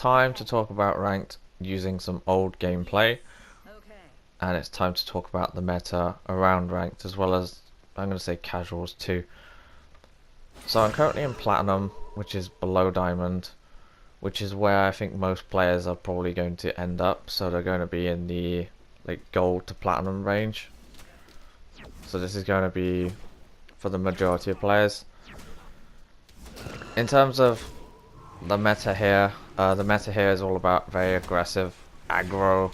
time to talk about ranked using some old gameplay, and it's time to talk about the meta around ranked as well as, I'm going to say, casuals too. So I'm currently in Platinum, which is below Diamond, which is where I think most players are probably going to end up. So they're going to be in the Gold to Platinum range. So this is going to be for the majority of players. In terms of the meta here is all about very aggressive, aggro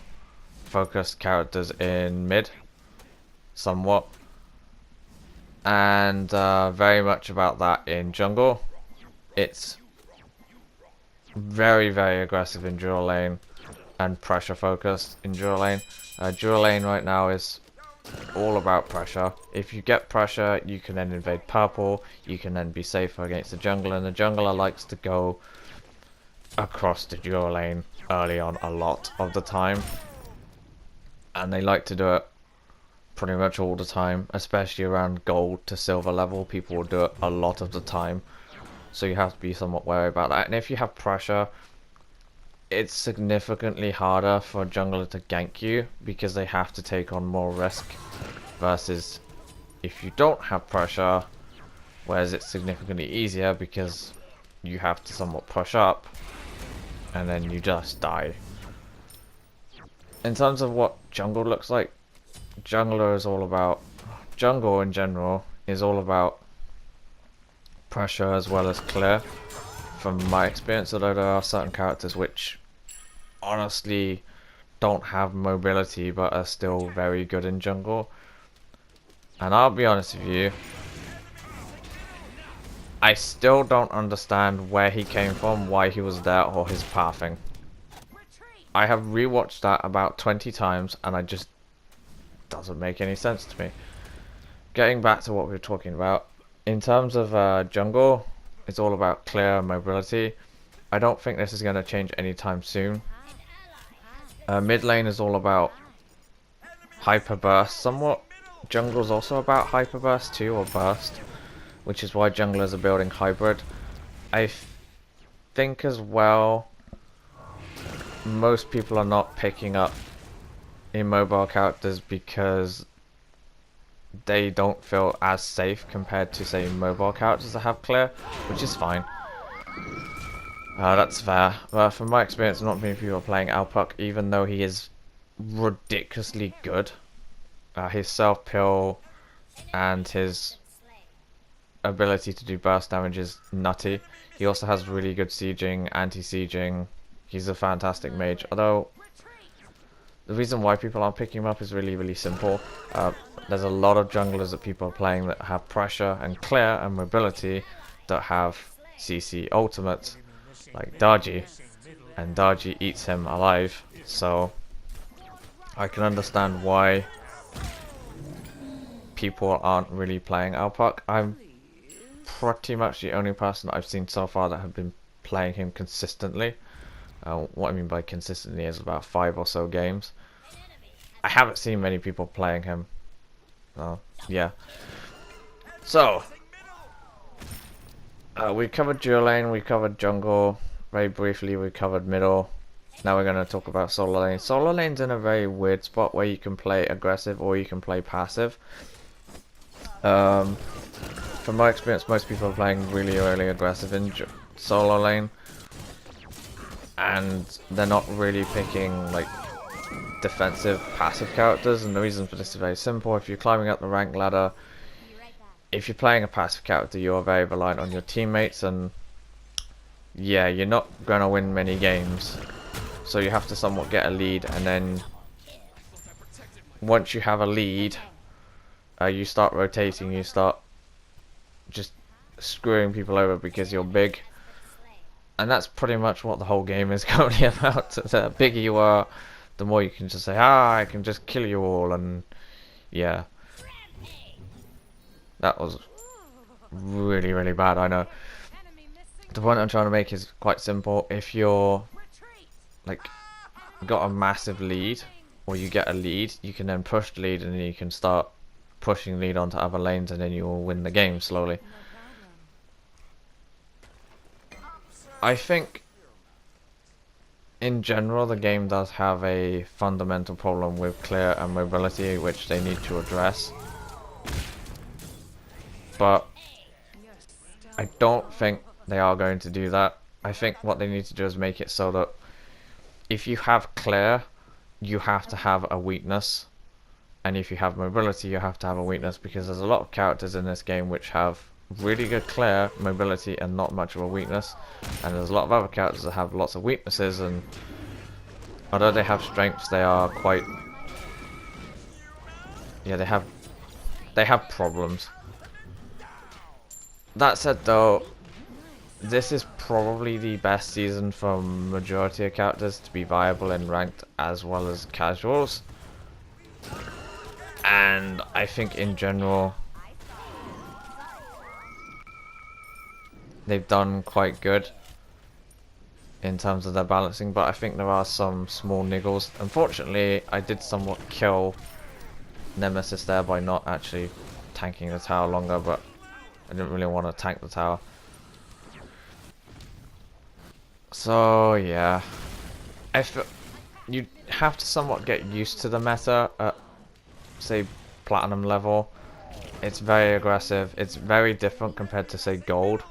focused characters in mid, somewhat, and very much about that in jungle. It's very, very aggressive in dual lane and pressure focused in dual lane. Dual lane right now is all about pressure. If you get pressure, you can then invade purple, you can then be safer against the jungler, and the jungler likes to go across the dual lane early on a lot of the time, and they like to do it pretty much all the time, especially around gold to silver level. People will do it a lot of the time, so you have to be somewhat wary about that. And if you have pressure, it's significantly harder for a jungler to gank you because they have to take on more risk, versus if you don't have pressure, whereas it's significantly easier because you have to somewhat push up and then you just die. In terms of what jungle looks like, jungle in general is all about pressure as well as clear, from my experience, although there are certain characters which honestly don't have mobility but are still very good in jungle. And I'll be honest with you, I still don't understand where he came from, why he was there, or his pathing. I have rewatched that about 20 times and it just doesn't make any sense to me. Getting back to what we were talking about, in terms of jungle, it's all about clear mobility. I don't think this is going to change anytime soon. Mid lane is all about hyper burst somewhat. Jungle is also about hyper burst too, or burst, which is why junglers are building hybrid. I think as well, most people are not picking up immobile characters because they don't feel as safe compared to, say, mobile characters that have clear, which is fine. That's fair. But from my experience, not many people are playing Alpuck, even though he is ridiculously good. His self-pill and his ability to do burst damage is nutty. He also has really good sieging, anti-sieging. He's a fantastic mage, although the reason why people aren't picking him up is really, really simple. There's a lot of junglers that people are playing that have pressure and clear and mobility that have CC ultimates, like Darji, and Darji eats him alive. So I can understand why people aren't really playing Alpuck. I'm pretty much the only person that I've seen so far that have been playing him consistently. What I mean by consistently is about 5 or so games. I haven't seen many people playing him. Yeah. So, we covered dual lane, we covered jungle, very briefly we covered middle. Now we're going to talk about solo lane. Solo lane's in a very weird spot where you can play aggressive or you can play passive. From my experience, most people are playing really, really aggressive in solo lane, and they're not really picking like defensive passive characters. And the reason for this is very simple. If you're climbing up the rank ladder, if you're playing a passive character, you're very reliant on your teammates, and yeah, you're not gonna win many games, so you have to somewhat get a lead, and then once you have a lead, you start rotating, you start just screwing people over because you're big. And that's pretty much what the whole game is currently about. The bigger you are, the more you can just say, I can just kill you all, and yeah. That was really, really bad, I know. The point I'm trying to make is quite simple. If you're, like, got a massive lead, or you get a lead, you can then push the lead, and then you can start pushing lead onto other lanes, and then you will win the game slowly. I think in general, the game does have a fundamental problem with clear and mobility, which they need to address. But I don't think they are going to do that. I think what they need to do is make it so that if you have clear, you have to have a weakness. And if you have mobility, you have to have a weakness, because there's a lot of characters in this game which have really good clear, mobility, and not much of a weakness. And there's a lot of other characters that have lots of weaknesses, and although they have strengths, they are quite... yeah, they have problems. That said though, this is probably the best season for majority of characters to be viable in ranked as well as casuals. And I think in general they've done quite good in terms of their balancing, but I think there are some small niggles. Unfortunately, I did somewhat kill Nemesis there by not actually tanking the tower longer, but I didn't really want to tank the tower. So yeah, I feel you have to somewhat get used to the meta at, say, platinum level. It's very aggressive. It's very different compared to, say, gold,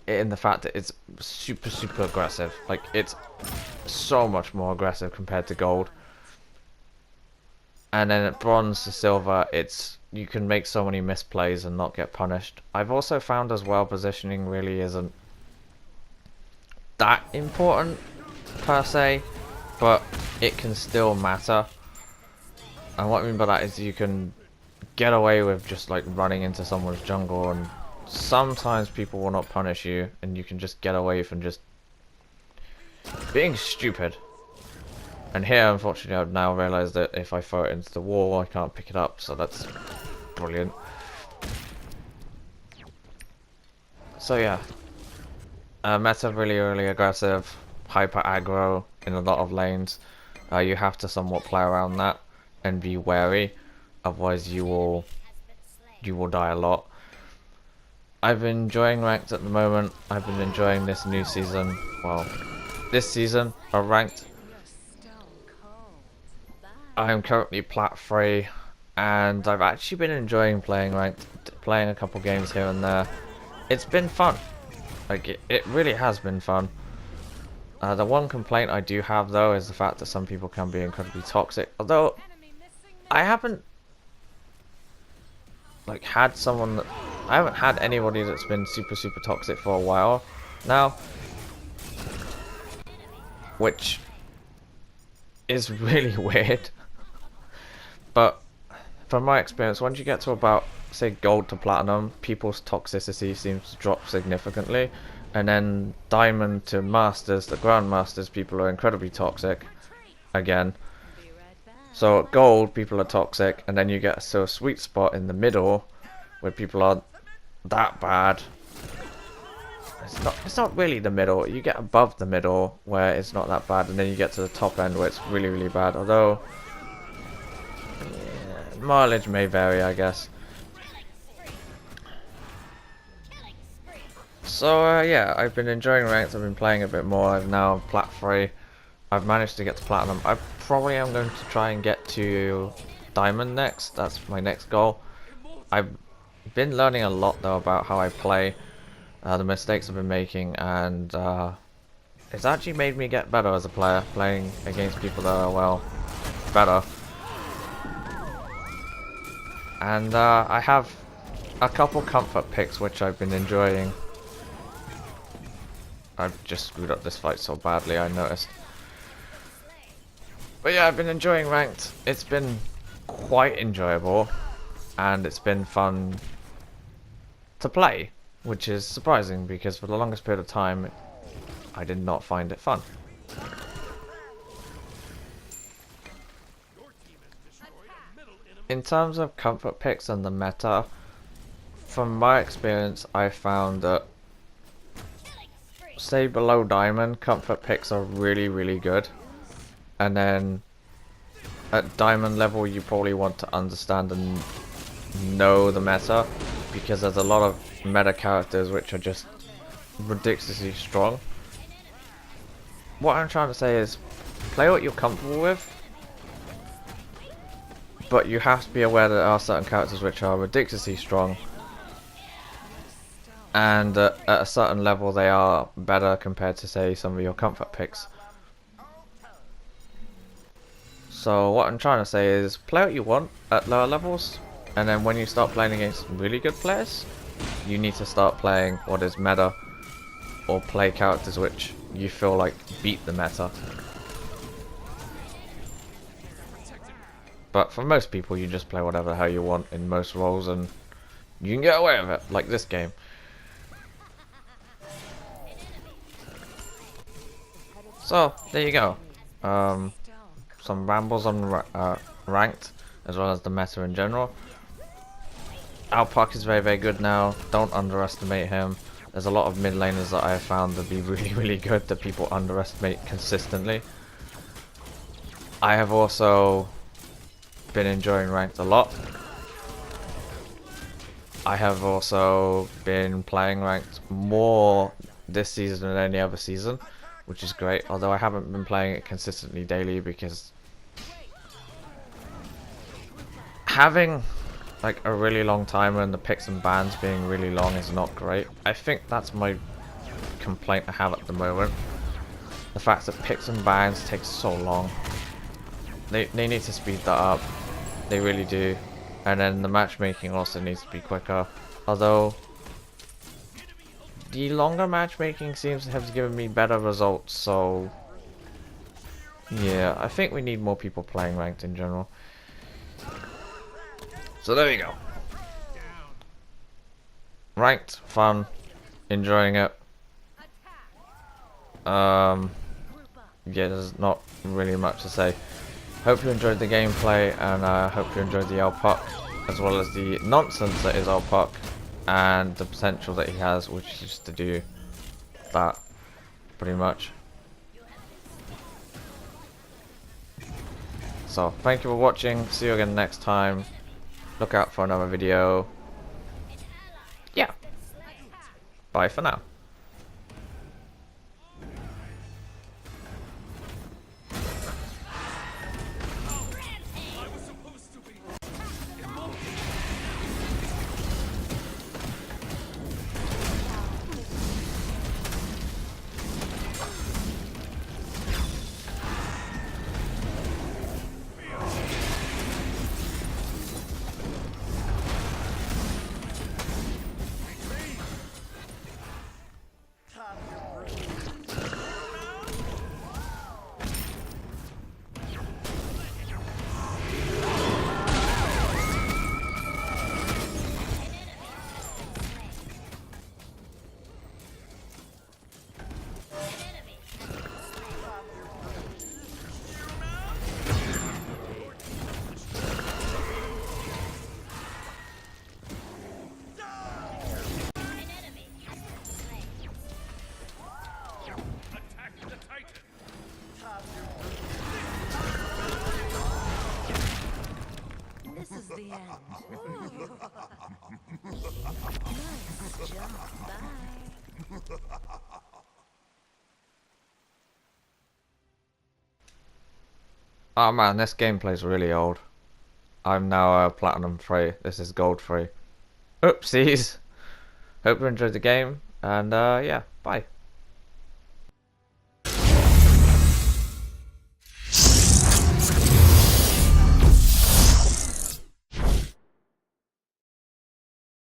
in the fact that it's super aggressive. Like, it's so much more aggressive compared to gold. And then at bronze to silver, it's you can make so many misplays and not get punished. I've also found as well positioning really isn't that important per se, but it can still matter. And what I mean by that is you can get away with just like running into someone's jungle, and sometimes people will not punish you, and you can just get away from just being stupid. And here, unfortunately, I've now realised that if I throw it into the wall, I can't pick it up, so that's brilliant. So yeah, meta really aggressive, hyper aggro in a lot of lanes. You have to somewhat play around that and be wary, otherwise you will die a lot. I've been enjoying ranked at the moment. I've been enjoying this new season. Well, this season of ranked. I am currently plat 3, and I've actually been enjoying playing ranked, playing a couple games here and there. It's been fun. Like, it really has been fun. The one complaint I do have though is the fact that some people can be incredibly toxic. Although I haven't like had someone that I haven't had anybody that's been super toxic for a while now, which is really weird. But from my experience, once you get to about, say, gold to platinum, people's toxicity seems to drop significantly. And then diamond to masters, the grandmasters, people are incredibly toxic again. So at gold, people are toxic, and then you get to a sweet spot in the middle where people are that bad. It's not really the middle. You get above the middle where it's not that bad, and then you get to the top end where it's really bad. Although yeah, mileage may vary, I guess. So yeah, I've been enjoying ranked. I've been playing a bit more. I've now plat 3. I've managed to get to platinum. I probably am going to try and get to diamond next. That's my next goal. I've been learning a lot though about how I play, the mistakes I've been making, and it's actually made me get better as a player, playing against people that are, well, better. And I have a couple comfort picks which I've been enjoying. I've just screwed up this fight so badly, I noticed. But yeah, I've been enjoying ranked. It's been quite enjoyable, and it's been fun to play, which is surprising because for the longest period of time I did not find it fun. In terms of comfort picks and the meta, from my experience, I found that, say, below diamond, comfort picks are really good, and then at diamond level you probably want to understand and know the meta, because there's a lot of meta characters which are just ridiculously strong. what I'm trying to say is, play what you're comfortable with, but you have to be aware that there are certain characters which are ridiculously strong, and at a certain level they are better compared to, say, some of your comfort picks. So what I'm trying to say is, play what you want at lower levels, and then when you start playing against really good players, you need to start playing what is meta, or play characters which you feel like beat the meta. But for most people, you just play whatever the hell you want in most roles, and you can get away with it, like this game. So, there you go. Some rambles on ranked, as well as the meta in general. Our puck is very, very good now. Don't underestimate him. There's a lot of mid laners that I have found to be really, really good that people underestimate consistently. I have also been enjoying ranked a lot. I have also been playing ranked more this season than any other season, which is great, although I haven't been playing it consistently daily because having like a really long timer and the picks and bans being really long is not great. I think that's my complaint I have at the moment. The fact that picks and bans take so long. They need to speed that up. They really do. And then the matchmaking also needs to be quicker. Although the longer matchmaking seems to have given me better results, so yeah, I think we need more people playing ranked in general. So there you go. Ranked, fun, enjoying it. Yeah, there's not really much to say. Hope you enjoyed the gameplay, and I hope you enjoyed the Puck, as well as the nonsense that is Puck, and the potential that he has, which is to do that, pretty much. So, thank you for watching, see you again next time, look out for another video. Yeah, bye for now. This is the end. Nice job. Bye. Oh man, this gameplay's really old. I'm now platinum 3. This is gold 3. Oopsies. Hope you enjoyed the game, and yeah, bye.